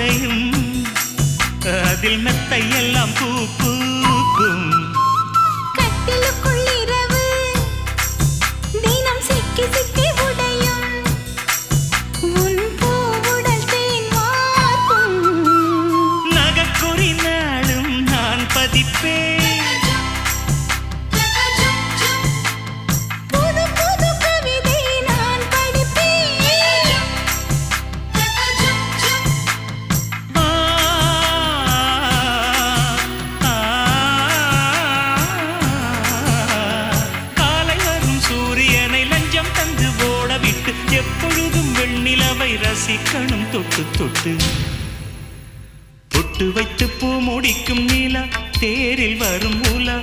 உடையும் அதில் மெத்தை எல்லாம் பூ பூக்கும் கட்டிலுக்குள் இரவு தினம் சிக்கி சிக்கி உடையும் உன் பூவுடல் தேன் வார்க்கும் நகக்குறி நாளும் நான் பதிப்பேன் புது புது கவிதை நான் படிப்பேன் காலை வரும் சூரியனை லஞ்சம் தந்து ஓட விட்டு எப்பொழுதும் வெண்ணிலவை ரசிக்கணும் தொட்டு தொட்டு பொட்டு வைத்து பூ முடிக்கும் நிலா தேரில் வரும் உலா